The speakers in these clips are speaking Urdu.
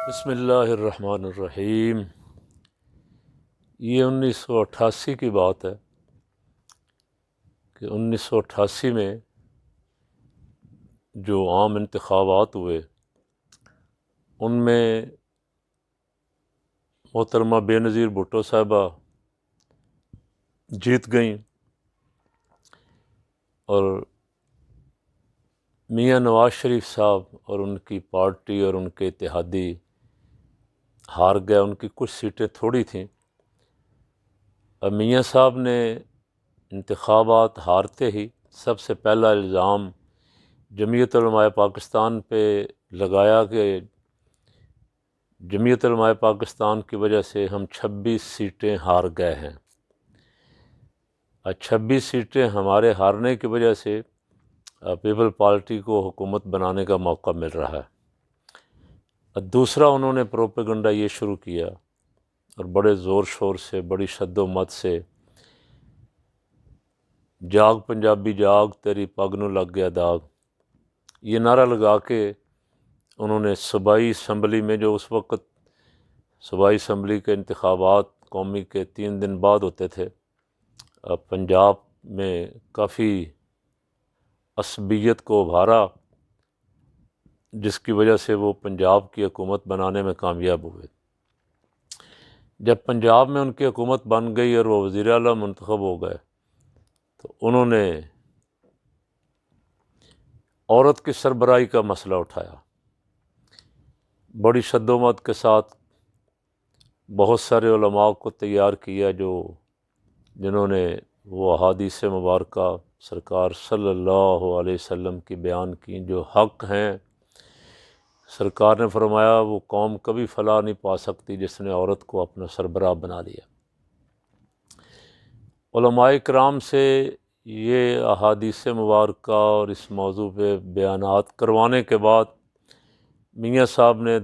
بسم اللہ الرحمن الرحیم۔ یہ 1988 کی بات ہے کہ 1988 میں جو عام انتخابات ہوئے ان میں محترمہ بے نظیر بھٹو صاحبہ جیت گئیں اور میاں نواز شریف صاحب اور ان کی پارٹی اور ان کے اتحادی ہار گئے۔ ان کی کچھ سیٹیں تھوڑی تھیں۔ اب میاں صاحب نے انتخابات ہارتے ہی سب سے پہلا الزام جمعیت علماء پاکستان پہ لگایا کہ جمعیت علماء پاکستان کی وجہ سے ہم 26 سیٹیں ہار گئے ہیں۔ 26 سیٹیں ہمارے ہارنے کی وجہ سے پیپل پارٹی کو حکومت بنانے کا موقع مل رہا ہے۔ دوسرا انہوں نے پروپیگنڈا یہ شروع کیا اور بڑے زور شور سے، بڑی شد و مت سے، جاگ پنجابی جاگ تیری پگ نو لگ گیا داغ، یہ نعرہ لگا کے انہوں نے صوبائی اسمبلی میں، جو اس وقت صوبائی اسمبلی کے انتخابات قومی کے 3 دن بعد ہوتے تھے، پنجاب میں کافی عصبیت کو ابھارا، جس کی وجہ سے وہ پنجاب کی حکومت بنانے میں کامیاب ہوئے۔ جب پنجاب میں ان کی حکومت بن گئی اور وہ وزیر اعلیٰ منتخب ہو گئے تو انہوں نے عورت کی سربراہی کا مسئلہ اٹھایا، بڑی شد و مت کے ساتھ بہت سارے علماء کو تیار کیا جنہوں نے وہ احادیث مبارکہ سرکار صلی اللہ علیہ وسلم کی بیان کی جو حق ہیں۔ سرکار نے فرمایا وہ قوم کبھی فلاح نہیں پا سکتی جس نے عورت کو اپنا سربراہ بنا لیا۔ علماء کرام سے یہ احادیث مبارکہ اور اس موضوع پہ بیانات کروانے کے بعد میاں صاحب نے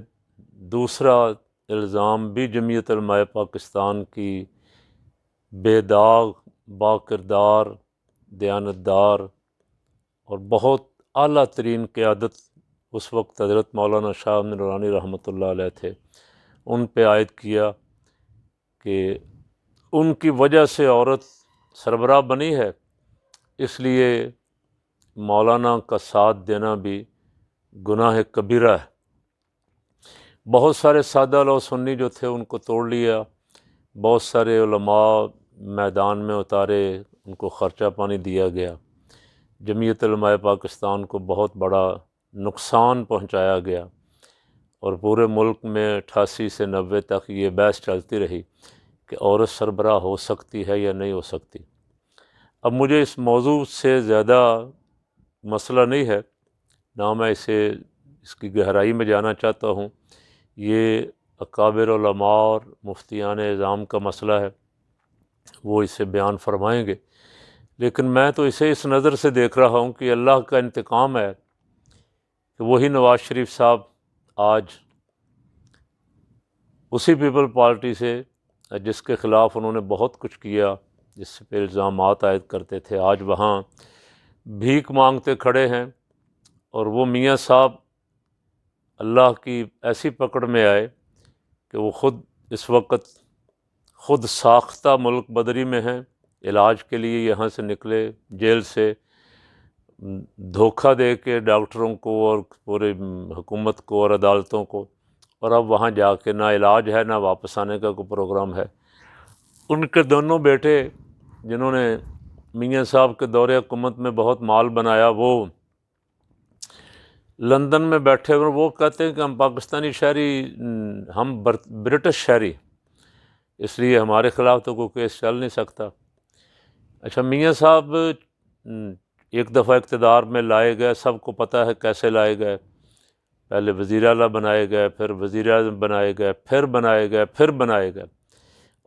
دوسرا الزام بھی جمعیت علماء پاکستان کی بے داغ، با کردار، دیانتدار اور بہت اعلیٰ ترین قیادت اس وقت حضرت مولانا شاہ نورانی رحمۃ اللہ علیہ تھے، ان پہ عائد کیا کہ ان کی وجہ سے عورت سربراہ بنی ہے، اس لیے مولانا کا ساتھ دینا بھی گناہ کبیرہ ہے۔ بہت سارے سادہ لو سنی جو تھے ان کو توڑ لیا، بہت سارے علماء میدان میں اتارے، ان کو خرچہ پانی دیا گیا، جمعیت علماء پاکستان کو بہت بڑا نقصان پہنچایا گیا، اور پورے ملک میں 88 سے 90 تک یہ بحث چلتی رہی کہ عورت سربراہ ہو سکتی ہے یا نہیں ہو سکتی۔ اب مجھے اس موضوع سے زیادہ مسئلہ نہیں ہے، نہ میں اس کی گہرائی میں جانا چاہتا ہوں، یہ اکابر علماء اور مفتیان اعظام کا مسئلہ ہے، وہ اسے بیان فرمائیں گے، لیکن میں تو اسے اس نظر سے دیکھ رہا ہوں کہ اللہ کا انتقام ہے کہ وہی نواز شریف صاحب آج اسی پیپل پارٹی سے، جس کے خلاف انہوں نے بہت کچھ کیا، جس پہ الزامات عائد کرتے تھے، آج وہاں بھیک مانگتے کھڑے ہیں، اور وہ میاں صاحب اللہ کی ایسی پکڑ میں آئے کہ وہ خود اس وقت خود ساختہ ملک بدری میں ہیں، علاج کے لیے یہاں سے نکلے جیل سے، دھوکہ دے کے ڈاکٹروں کو اور پورے حکومت کو اور عدالتوں کو، اور اب وہاں جا کے نہ علاج ہے نہ واپس آنے کا کوئی پروگرام ہے۔ ان کے دونوں بیٹے جنہوں نے میاں صاحب کے دور حکومت میں بہت مال بنایا، وہ لندن میں بیٹھے اور وہ کہتے ہیں کہ ہم پاکستانی شہری، ہم برٹش شہری، اس لیے ہمارے خلاف تو کوئی کیس چل نہیں سکتا۔ اچھا، میاں صاحب ایک دفعہ اقتدار میں لائے گئے، سب کو پتہ ہے کیسے لائے گئے، پہلے وزیر اعلیٰ بنائے گئے، پھر وزیر اعظم بنائے گئے، پھر بنائے گئے، پھر بنائے گئے،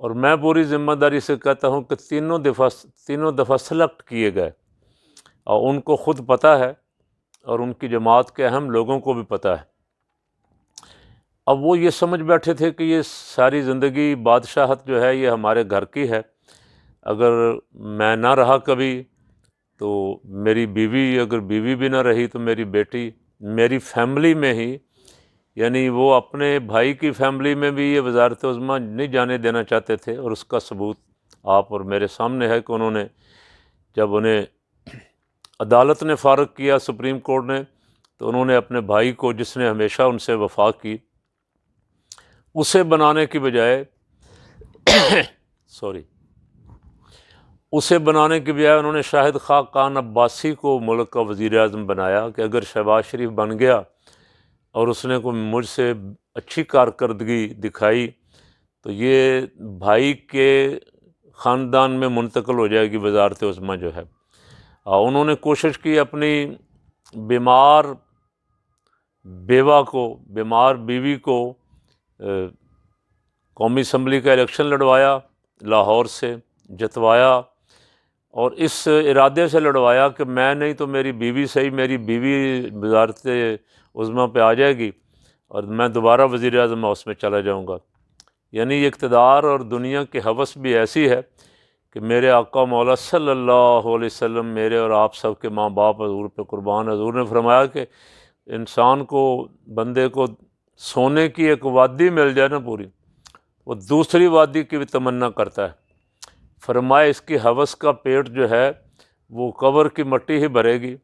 اور میں پوری ذمہ داری سے کہتا ہوں کہ تینوں دفعہ سلیکٹ کیے گئے، اور ان کو خود پتہ ہے اور ان کی جماعت کے اہم لوگوں کو بھی پتہ ہے۔ اب وہ یہ سمجھ بیٹھے تھے کہ یہ ساری زندگی بادشاہت جو ہے یہ ہمارے گھر کی ہے، اگر میں نہ رہا کبھی تو میری بیوی، اگر بیوی بھی نہ رہی تو میری بیٹی، میری فیملی میں ہی یعنی وہ اپنے بھائی کی فیملی میں بھی یہ وزارت عظمیٰ نہیں جانے دینا چاہتے تھے، اور اس کا ثبوت آپ اور میرے سامنے ہے کہ انہوں نے جب انہیں عدالت نے فارغ کیا، سپریم کورٹ نے، تو انہوں نے اپنے بھائی کو، جس نے ہمیشہ ان سے وفا کی، اسے بنانے کی بجائے اسے بنانے کی بجائے انہوں نے شاہد خاقان عباسی کو ملک کا وزیر اعظم بنایا کہ اگر شہباز شریف بن گیا اور اس نے کوئی مجھ سے اچھی کارکردگی دکھائی تو یہ بھائی کے خاندان میں منتقل ہو جائے گی وزارت عظمیٰ جو ہے۔ انہوں نے کوشش کی اپنی بیمار بیوہ کو، بیمار بیوی کو قومی اسمبلی کا الیکشن لڑوایا، لاہور سے جتوایا، اور اس ارادے سے لڑوایا کہ میں نہیں تو میری بیوی صحیح، میری بیوی وزارت عظمیٰ پہ آ جائے گی اور میں دوبارہ وزیر اعظم ہاؤس میں چلا جاؤں گا۔ یعنی یہ اقتدار اور دنیا کی ہوس بھی ایسی ہے کہ میرے آقا مولا صلی اللہ علیہ وسلم، میرے اور آپ سب کے ماں باپ حضور پہ قربان، حضور نے فرمایا کہ انسان کو، بندے کو سونے کی ایک وادی مل جائے نا پوری، وہ دوسری وادی کی بھی تمنا کرتا ہے۔ فرمائے اس کی ہوس کا پیٹ جو ہے وہ قبر کی مٹی ہی بھرے گی،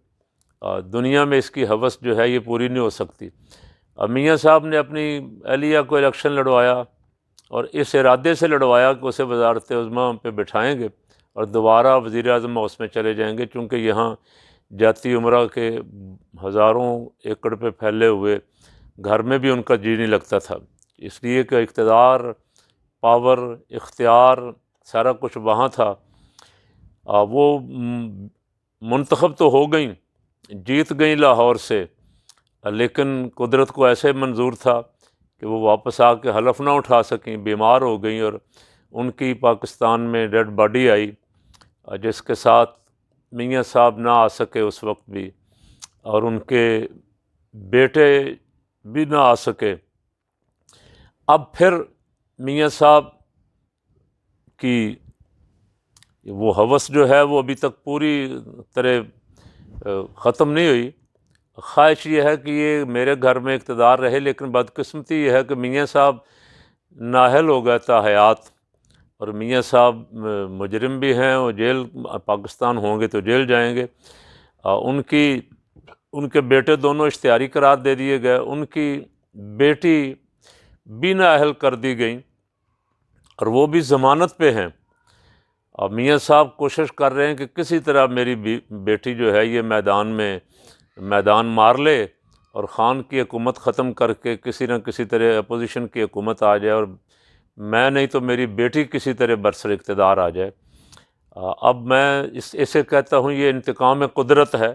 دنیا میں اس کی ہوس جو ہے یہ پوری نہیں ہو سکتی۔ میاں صاحب نے اپنی اہلیہ کو الیکشن لڑوایا اور اس ارادے سے لڑوایا کہ اسے وزارت عظمیٰ پہ بٹھائیں گے اور دوبارہ وزیر اعظم ہاؤس میں چلے جائیں گے، چونکہ یہاں جاتی عمرہ کے ہزاروں ایکڑ پہ پھیلے ہوئے گھر میں بھی ان کا جی نہیں لگتا تھا، اس لیے کہ اقتدار، پاور، اختیار سارا کچھ وہاں تھا۔ وہ منتخب تو ہو گئیں، جیت گئیں لاہور سے، لیکن قدرت کو ایسے منظور تھا کہ وہ واپس آ کے حلف نہ اٹھا سکیں، بیمار ہو گئیں، اور ان کی پاکستان میں ڈیڈ باڈی آئی، جس کے ساتھ میاں صاحب نہ آ سکے اس وقت بھی، اور ان کے بیٹے بھی نہ آ سکے۔ اب پھر میاں صاحب کی وہ ہوس جو ہے وہ ابھی تک پوری طرح ختم نہیں ہوئی۔ خواہش یہ ہے کہ یہ میرے گھر میں اقتدار رہے، لیکن بدقسمتی یہ ہے کہ میاں صاحب نااہل ہو گئے تا حیات، اور میاں صاحب مجرم بھی ہیں، اور جیل پاکستان ہوں گے تو جیل جائیں گے۔ ان کے بیٹے دونوں اشتہاری قرار دے دیے گئے، ان کی بیٹی بھی نااہل کر دی گئیں، اور وہ بھی ضمانت پہ ہیں۔ اور میاں صاحب کوشش کر رہے ہیں کہ کسی طرح میری بیٹی جو ہے یہ میدان مار لے اور خان کی حکومت ختم کر کے کسی نہ کسی طرح اپوزیشن کی حکومت آ جائے، اور میں نہیں تو میری بیٹی کسی طرح برسر اقتدار آ جائے۔ اب میں اسے کہتا ہوں یہ انتقام قدرت ہے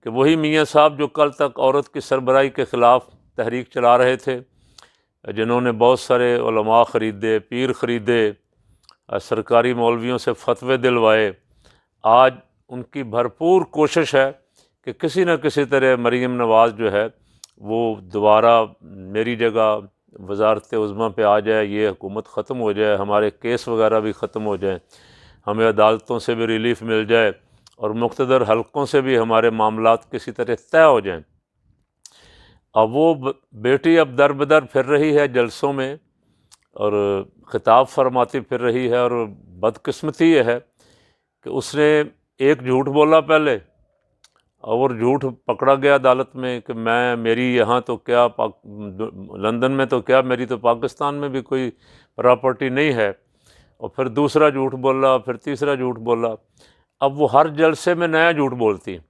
کہ وہی میاں صاحب جو کل تک عورت کی سربراہی کے خلاف تحریک چلا رہے تھے، جنہوں نے بہت سارے علماء خریدے، پیر خریدے، سرکاری مولویوں سے فتوے دلوائے، آج ان کی بھرپور کوشش ہے کہ کسی نہ کسی طرح مریم نواز جو ہے وہ دوبارہ میری جگہ وزارت عظمیٰ پہ آ جائے، یہ حکومت ختم ہو جائے، ہمارے کیس وغیرہ بھی ختم ہو جائیں، ہمیں عدالتوں سے بھی ریلیف مل جائے، اور مقتدر حلقوں سے بھی ہمارے معاملات کسی طرح طے ہو جائیں۔ اب وہ بیٹی اب در بدر پھر رہی ہے جلسوں میں اور خطاب فرماتی پھر رہی ہے، اور بدقسمتی یہ ہے کہ اس نے ایک جھوٹ بولا پہلے، اور جھوٹ پکڑا گیا عدالت میں کہ میری یہاں تو کیا لندن میں تو کیا، میری تو پاکستان میں بھی کوئی پراپرٹی نہیں ہے، اور پھر دوسرا جھوٹ بولا، پھر تیسرا جھوٹ بولا۔ اب وہ ہر جلسے میں نیا جھوٹ بولتی ہیں۔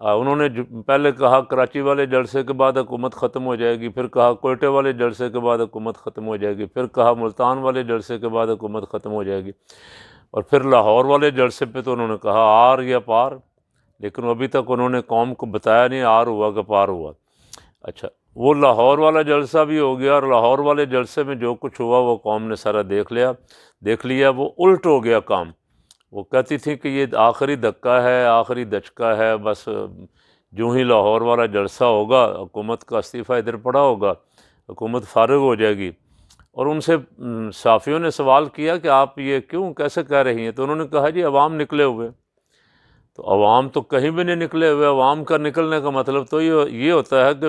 انہوں نے پہلے کہا کراچی والے جلسے کے بعد حکومت ختم ہو جائے گی، پھر کہا کوئٹہ والے جلسے کے بعد حکومت ختم ہو جائے گی، پھر کہا ملتان والے جلسے کے بعد حکومت ختم ہو جائے گی، اور پھر لاہور والے جلسے پہ تو انہوں نے کہا آر یا پار، لیکن ابھی تک انہوں نے قوم کو بتایا نہیں آر ہوا کہ پار ہوا۔ اچھا، وہ لاہور والا جلسہ بھی ہو گیا، اور لاہور والے جلسے میں جو کچھ ہوا وہ قوم نے سارا دیکھ لیا، وہ الٹ ہو گیا کام۔ وہ کہتی تھی کہ یہ آخری دھکا ہے، آخری دھچکا ہے، بس جو ہی لاہور والا جلسہ ہوگا حکومت کا استعفیٰ ادھر پڑا ہوگا، حکومت فارغ ہو جائے گی۔ اور ان سے صحافیوں نے سوال کیا کہ آپ یہ کیوں، کیسے کہہ رہی ہیں؟ تو انہوں نے کہا جی عوام نکلے ہوئے، تو عوام تو کہیں بھی نہیں نکلے ہوئے. عوام کا نکلنے کا مطلب تو یہ ہوتا ہے کہ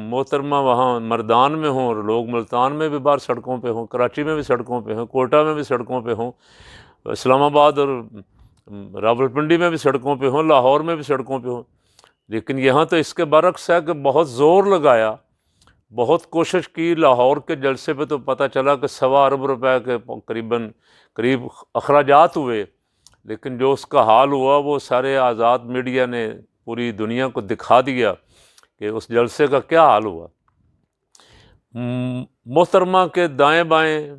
محترمہ وہاں مردان میں ہوں اور لوگ ملتان میں بھی باہر سڑکوں پہ ہوں، کراچی میں بھی سڑکوں پہ ہوں، کوئٹہ میں بھی سڑکوں پہ ہوں، اسلام آباد اور راولپنڈی میں بھی سڑکوں پہ ہوں، لاہور میں بھی سڑکوں پہ ہوں. لیکن یہاں تو اس کے برعکس ہے کہ بہت زور لگایا، بہت کوشش کی. لاہور کے جلسے پہ تو پتہ چلا کہ 1.25 ارب روپے کے قریب اخراجات ہوئے، لیکن جو اس کا حال ہوا وہ سارے آزاد میڈیا نے پوری دنیا کو دکھا دیا کہ اس جلسے کا کیا حال ہوا. محترمہ کے دائیں بائیں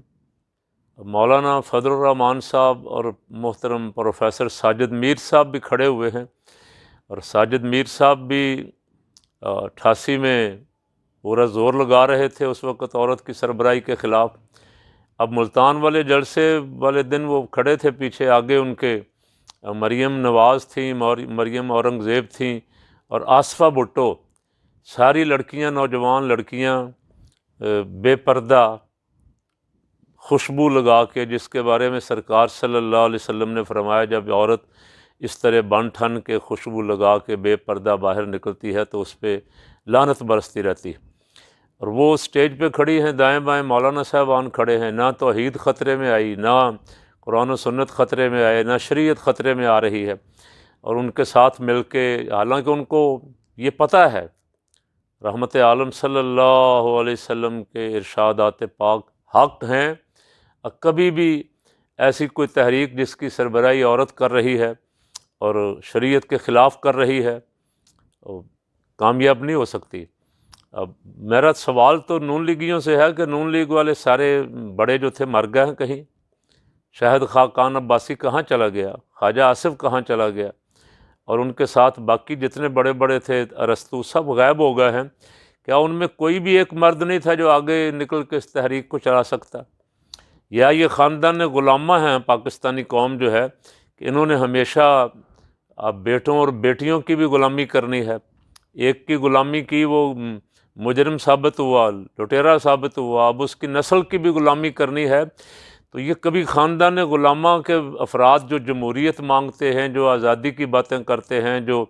مولانا فضل الرحمان صاحب اور محترم پروفیسر ساجد میر صاحب بھی کھڑے ہوئے ہیں، اور ساجد میر صاحب بھی 88 میں پورا زور لگا رہے تھے اس وقت عورت کی سربراہی کے خلاف. اب ملتان والے جلسے والے دن وہ کھڑے تھے پیچھے، آگے ان کے مریم نواز تھیں، مریم اورنگزیب تھیں اور آصفہ بھٹو. ساری لڑکیاں، نوجوان لڑکیاں بے پردہ خوشبو لگا کے، جس کے بارے میں سرکار صلی اللہ علیہ وسلم نے فرمایا جب عورت اس طرح بن ٹھن کے خوشبو لگا کے بے پردہ باہر نکلتی ہے تو اس پہ لعنت برستی رہتی ہے. اور وہ اسٹیج پہ کھڑی ہیں، دائیں بائیں مولانا صاحبان کھڑے ہیں. نہ توحید خطرے میں آئی، نہ قرآن و سنت خطرے میں آئے، نہ شریعت خطرے میں آ رہی ہے. اور ان کے ساتھ مل کے، حالانکہ ان کو یہ پتہ ہے رحمت عالم صلی اللہ علیہ وسلم کے ارشادات پاک حق ہیں، اور کبھی بھی ایسی کوئی تحریک جس کی سربراہی عورت کر رہی ہے اور شریعت کے خلاف کر رہی ہے کامیاب نہیں ہو سکتی. اب میرا سوال تو نون لیگیوں سے ہے کہ نون لیگ والے سارے بڑے جو تھے مر گئے ہیں کہیں؟ شاہد خاقان عباسی کہاں چلا گیا؟ خواجہ آصف کہاں چلا گیا؟ اور ان کے ساتھ باقی جتنے بڑے بڑے تھے ارسطو، سب غائب ہو گئے ہیں. کیا ان میں کوئی بھی ایک مرد نہیں تھا جو آگے نکل کے اس تحریک کو چلا سکتا؟ یا یہ خاندان غلامہ ہیں پاکستانی قوم جو ہے کہ انہوں نے ہمیشہ بیٹوں اور بیٹیوں کی بھی غلامی کرنی ہے؟ ایک کی غلامی کی، وہ مجرم ثابت ہوا، لٹیرا ثابت ہوا، اب اس کی نسل کی بھی غلامی کرنی ہے. تو یہ کبھی خاندان غلامہ کے افراد جو جمہوریت مانگتے ہیں، جو آزادی کی باتیں کرتے ہیں، جو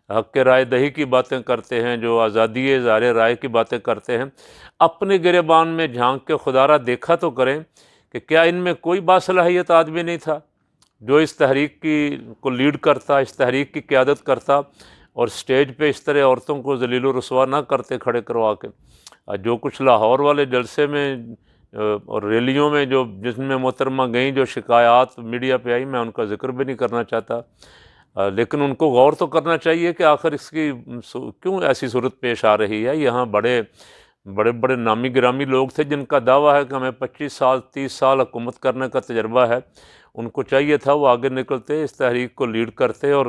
حق رائے دہی کی باتیں کرتے ہیں، جو آزادی اظہار رائے کی باتیں کرتے ہیں، اپنے گریبان میں جھانک کے خدا را دیکھا تو کریں کہ کیا ان میں کوئی باصلاحیت آدمی نہیں تھا جو اس تحریک کو لیڈ کرتا، اس تحریک کی قیادت کرتا اور سٹیج پہ اس طرح عورتوں کو ذلیل و رسوا نہ کرتے کھڑے کروا کے. جو کچھ لاہور والے جلسے میں اور ریلیوں میں جس میں محترمہ گئیں، جو شکایات میڈیا پہ آئی، میں ان کا ذکر بھی نہیں کرنا چاہتا، لیکن ان کو غور تو کرنا چاہیے کہ آخر اس کی کیوں ایسی صورت پیش آ رہی ہے. یہاں بڑے بڑے نامی گرامی لوگ تھے جن کا دعویٰ ہے کہ ہمیں 25 سال 30 سال حکومت کرنے کا تجربہ ہے. ان کو چاہیے تھا وہ آگے نکلتے، اس تحریک کو لیڈ کرتے اور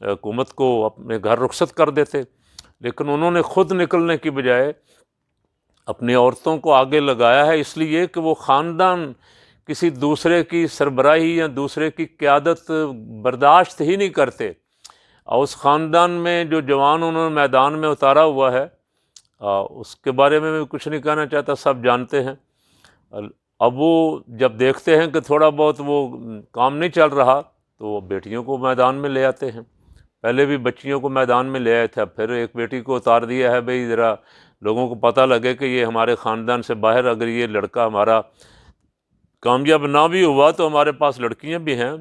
حکومت کو اپنے گھر رخصت کر دیتے. لیکن انہوں نے خود نکلنے کی بجائے اپنی عورتوں کو آگے لگایا ہے، اس لیے کہ وہ خاندان کسی دوسرے کی سربراہی یا دوسرے کی قیادت برداشت ہی نہیں کرتے. اور اس خاندان میں جو جوان انہوں نے میدان میں اتارا ہوا ہے، اس کے بارے میں کچھ نہیں کہنا چاہتا، سب جانتے ہیں. اب وہ جب دیکھتے ہیں کہ تھوڑا بہت وہ کام نہیں چل رہا تو وہ بیٹیوں کو میدان میں لے آتے ہیں. پہلے بھی بچیوں کو میدان میں لے آئے تھے، اب پھر ایک بیٹی کو اتار دیا ہے. بھئی ذرا لوگوں کو پتہ لگے کہ یہ ہمارے خاندان سے باہر، اگر یہ لڑکا ہمارا کامیاب نہ بھی ہوا تو ہمارے پاس لڑکیاں بھی ہیں،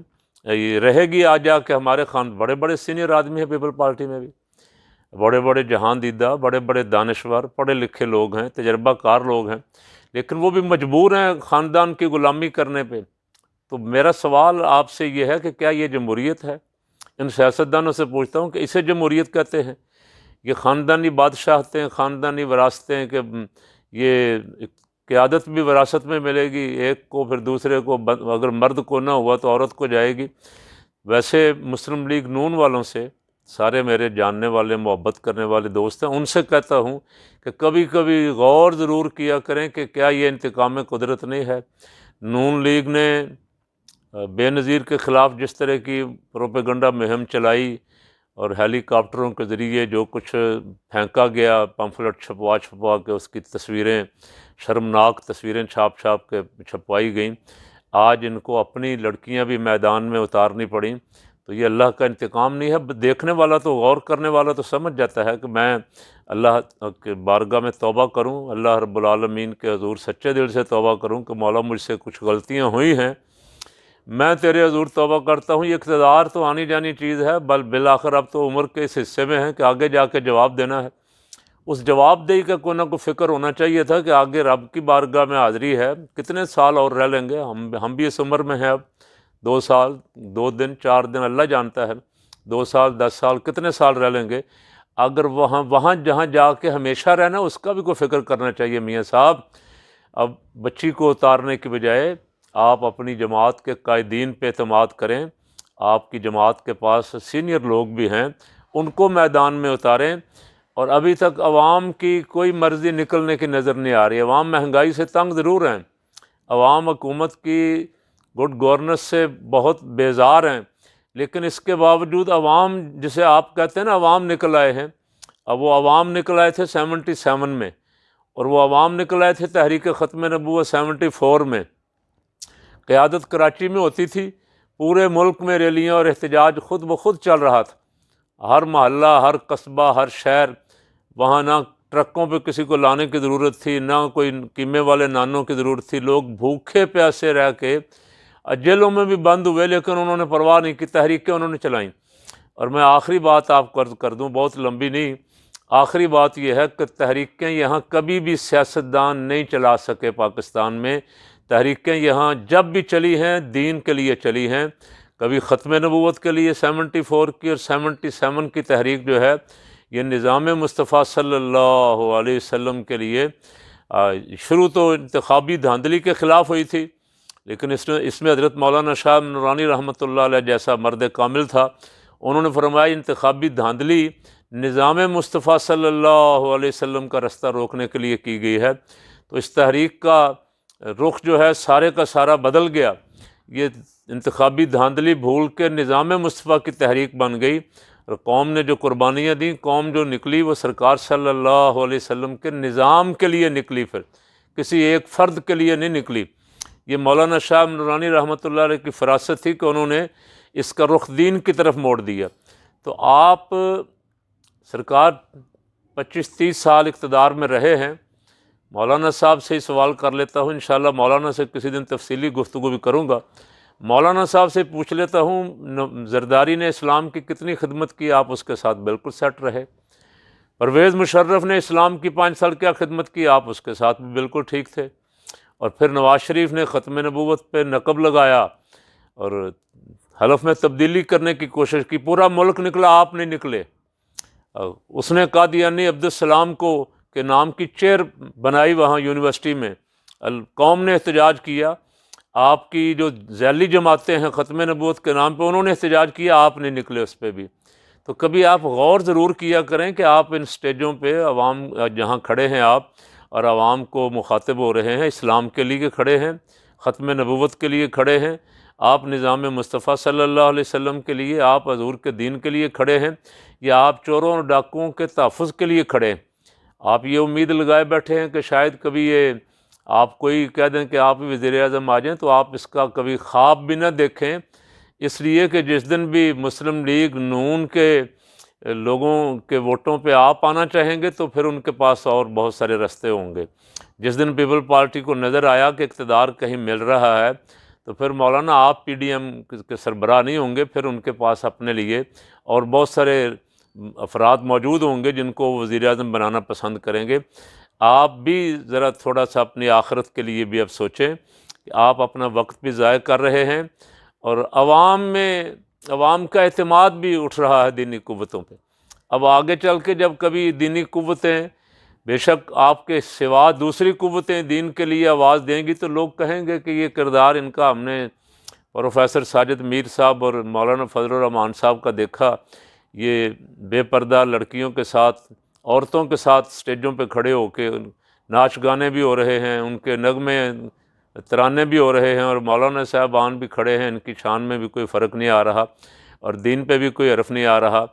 یہ رہے گی آ جا کے ہمارے بڑے بڑے سینئر آدمی ہیں پیپل پارٹی میں بھی، بڑے بڑے جہاں دیدہ، بڑے بڑے دانشور، پڑھے لکھے لوگ ہیں، تجربہ کار لوگ ہیں، لیکن وہ بھی مجبور ہیں خاندان کی غلامی کرنے پہ. تو میرا سوال آپ سے یہ ہے کہ کیا یہ جمہوریت ہے؟ ان سیاستدانوں سے پوچھتا ہوں کہ اسے جمہوریت کہتے ہیں؟ یہ خاندانی بادشاہتیں، خاندانی وراثتیں کہ یہ قیادت بھی وراثت میں ملے گی، ایک کو پھر دوسرے کو، اگر مرد کو نہ ہوا تو عورت کو جائے گی. ویسے مسلم لیگ نون والوں سے، سارے میرے جاننے والے محبت کرنے والے دوست ہیں، ان سے کہتا ہوں کہ کبھی کبھی غور ضرور کیا کریں کہ کیا یہ انتقام قدرت نہیں ہے. نون لیگ نے بے نظیر کے خلاف جس طرح کی پروپیگنڈا مہم چلائی اور ہیلی کاپٹروں کے ذریعے جو کچھ پھینکا گیا، پمفلٹ چھپوا کے اس کی تصویریں، شرمناک تصویریں چھاپ کے چھپوائی گئیں، آج ان کو اپنی لڑکیاں بھی میدان میں اتارنی پڑیں. تو یہ اللہ کا انتقام نہیں ہے۔ دیکھنے والا تو، غور کرنے والا تو سمجھ جاتا ہے کہ میں اللہ کے بارگاہ میں توبہ کروں، اللہ رب العالمین کے حضور سچے دل سے توبہ کروں کہ مولا مجھ سے کچھ غلطیاں ہوئی ہیں، میں تیرے حضور توبہ کرتا ہوں۔ یہ اقتدار تو آنی جانی چیز ہے، بالآخر اب تو عمر کے اس حصے میں ہے کہ آگے جا کے جواب دینا ہے۔ اس جواب دہی کا کوئی نہ کوئی فکر ہونا چاہیے تھا کہ آگے رب کی بارگاہ میں حاضری ہے، کتنے سال اور رہ لیں گے ہم بھی اس عمر میں ہیں اب، 2 سال 2 دن 4 دن اللہ جانتا ہے، 2 سال 10 سال کتنے سال رہ لیں گے۔ اگر وہاں جہاں جا کے ہمیشہ رہنا، اس کا بھی کوئی فکر کرنا چاہیے میاں صاحب۔ اب بچی کو اتارنے کی بجائے آپ اپنی جماعت کے قائدین پہ اعتماد کریں، آپ کی جماعت کے پاس سینئر لوگ بھی ہیں، ان کو میدان میں اتاریں۔ اور ابھی تک عوام کی کوئی مرضی نکلنے کی نظر نہیں آ رہی۔ عوام مہنگائی سے تنگ ضرور ہیں، عوام حکومت کی گڈ گورننس سے بہت بیزار ہیں، لیکن اس کے باوجود عوام، جسے آپ کہتے ہیں نا عوام نکل آئے ہیں، اب وہ عوام نکل آئے تھے 77 میں، اور وہ عوام نکل آئے تھے تحریک ختم نبوت 74 میں۔ قیادت کراچی میں ہوتی تھی، پورے ملک میں ریلیاں اور احتجاج خود بخود چل رہا تھا، ہر محلہ، ہر قصبہ، ہر شہر، وہاں نہ ٹرکوں پہ کسی کو لانے کی ضرورت تھی، نہ کوئی قیمے والے نانوں کی ضرورت تھی، لوگ بھوکے پیاسے رہ کے جیلوں میں بھی بند ہوئے، لیکن انہوں نے پرواہ نہیں کی، تحریکیں انہوں نے چلائیں۔ اور میں آخری بات آپ کو عرض کر دوں، بہت لمبی نہیں، آخری بات یہ ہے کہ تحریکیں یہاں کبھی بھی سیاستدان نہیں چلا سکے پاکستان میں۔ تحریکیں یہاں جب بھی چلی ہیں دین کے لیے چلی ہیں، کبھی ختم نبوت کے لیے 74 کی اور 77 کی تحریک جو ہے یہ نظام مصطفیٰ صلی اللہ علیہ وسلم کے لیے شروع تو انتخابی دھاندلی کے خلاف ہوئی تھی، لیکن اس میں حضرت مولانا شاہ نورانی رحمۃ اللہ علیہ جیسا مرد کامل تھا، انہوں نے فرمایا انتخابی دھاندلی نظام مصطفیٰ صلی اللہ علیہ وسلم کا رستہ روکنے کے لیے کی گئی ہے۔ تو اس تحریک کا رخ جو ہے سارے کا سارا بدل گیا، یہ انتخابی دھاندلی بھول کے نظام مصطفیٰ کی تحریک بن گئی، اور قوم نے جو قربانیاں دیں، قوم جو نکلی وہ سرکار صلی اللہ علیہ وسلم کے نظام کے لیے نکلی، پھر کسی ایک فرد کے لیے نہیں نکلی۔ یہ مولانا شاہ نورانی رحمۃ اللہ علیہ کی فراست تھی کہ انہوں نے اس کا رخ دین کی طرف موڑ دیا۔ تو آپ سرکار 25-30 سال اقتدار میں رہے ہیں، مولانا صاحب سے ہی سوال کر لیتا ہوں، انشاءاللہ مولانا سے کسی دن تفصیلی گفتگو بھی کروں گا۔ مولانا صاحب سے پوچھ لیتا ہوں، زرداری نے اسلام کی کتنی خدمت کی، آپ اس کے ساتھ بالکل سیٹ رہے۔ پرویز مشرف نے اسلام کی 5 سال کیا خدمت کی، آپ اس کے ساتھ بھی بالکل ٹھیک تھے۔ اور پھر نواز شریف نے ختم نبوت پہ نقب لگایا اور حلف میں تبدیلی کرنے کی کوشش کی، پورا ملک نکلا، آپ نہیں نکلے۔ اس نے قادیانی عبدالسلام کو کے نام کی چیئر بنائی وہاں یونیورسٹی میں، قوم نے احتجاج کیا۔ آپ کی جو ذیلی جماعتیں ہیں ختم نبوت کے نام پہ، انہوں نے احتجاج کیا، آپ نہیں نکلے اس پہ بھی۔ تو کبھی آپ غور ضرور کیا کریں کہ آپ ان سٹیجوں پہ عوام جہاں کھڑے ہیں آپ اور عوام کو مخاطب ہو رہے ہیں، اسلام کے لیے کھڑے ہیں، ختم نبوت کے لیے کھڑے ہیں، آپ نظام مصطفیٰ صلی اللہ علیہ وسلم کے لیے، آپ حضور کے دین کے لیے کھڑے ہیں، یا آپ چوروں اور ڈاکوؤں کے تحفظ کے لیے کھڑے ہیں؟ آپ یہ امید لگائے بیٹھے ہیں کہ شاید کبھی یہ آپ کوئی کہہ دیں کہ آپ وزیر اعظم آ جائیں، تو آپ اس کا کبھی خواب بھی نہ دیکھیں، اس لیے کہ جس دن بھی مسلم لیگ نون کے لوگوں کے ووٹوں پہ آپ آنا چاہیں گے تو پھر ان کے پاس اور بہت سارے رستے ہوں گے۔ جس دن پیپل پارٹی کو نظر آیا کہ اقتدار کہیں مل رہا ہے، تو پھر مولانا آپ پی ڈی ایم کے سربراہ نہیں ہوں گے، پھر ان کے پاس اپنے لیے اور بہت سارے افراد موجود ہوں گے جن کو وزیر اعظم بنانا پسند کریں گے۔ آپ بھی ذرا تھوڑا سا اپنی آخرت کے لیے بھی اب سوچیں کہ آپ اپنا وقت بھی ضائع کر رہے ہیں، اور عوام کا اعتماد بھی اٹھ رہا ہے دینی قوتوں پہ۔ اب آگے چل کے جب کبھی دینی قوتیں، بے شک آپ کے سوا دوسری قوتیں دین کے لیے آواز دیں گی، تو لوگ کہیں گے کہ یہ کردار ان کا ہم نے پروفیسر ساجد میر صاحب اور مولانا فضل الرحمان صاحب کا دیکھا، یہ بے پردہ لڑکیوں کے ساتھ، عورتوں کے ساتھ سٹیجوں پہ کھڑے ہو کے ناچ گانے بھی ہو رہے ہیں، ان کے نغمے ترانے بھی ہو رہے ہیں، اور مولانا صاحبان بھی کھڑے ہیں، ان کی شان میں بھی کوئی فرق نہیں آ رہا اور دین پہ بھی کوئی حرف نہیں آ رہا۔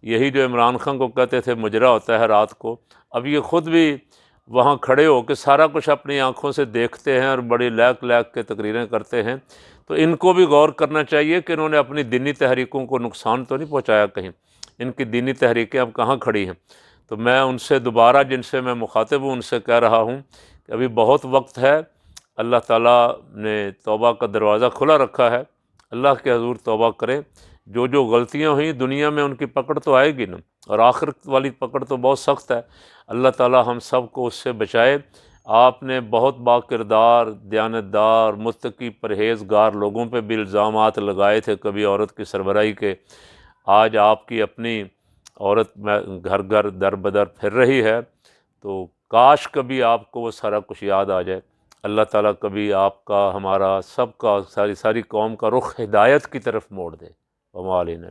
یہی جو عمران خان کو کہتے تھے مجرا ہوتا ہے رات کو، اب یہ خود بھی وہاں کھڑے ہو کے سارا کچھ اپنی آنکھوں سے دیکھتے ہیں اور بڑی لیک لیک کے تقریریں کرتے ہیں، تو ان کو بھی غور کرنا چاہیے کہ انہوں نے اپنی دینی تحریکوں کو نقصان تو نہیں پہنچایا کہیں، ان کی دینی تحریکیں اب کہاں کھڑی ہیں۔ تو میں ان سے دوبارہ، جن سے میں مخاطب ہوں، ان سے کہہ رہا ہوں کہ ابھی بہت وقت ہے، اللہ تعالیٰ نے توبہ کا دروازہ کھلا رکھا ہے، اللہ کے حضور توبہ کریں۔ جو غلطیاں ہوئیں دنیا میں ان کی پکڑ تو آئے گی نا، اور آخرت والی پکڑ تو بہت سخت ہے۔ اللہ تعالیٰ ہم سب کو اس سے بچائے۔ آپ نے بہت با کردار، دیانتدار، متقی، پرہیزگار لوگوں پہ بھی الزامات لگائے تھے کبھی عورت کی سربراہی کے، آج آپ کی اپنی عورت میں گھر گھر در بدر پھر رہی ہے، تو کاش کبھی آپ کو وہ سارا کچھ یاد آ جائے۔ اللہ تعالیٰ کبھی آپ کا، ہمارا، سب کا، ساری قوم کا رخ ہدایت کی طرف موڑ دے۔ وما علینا۔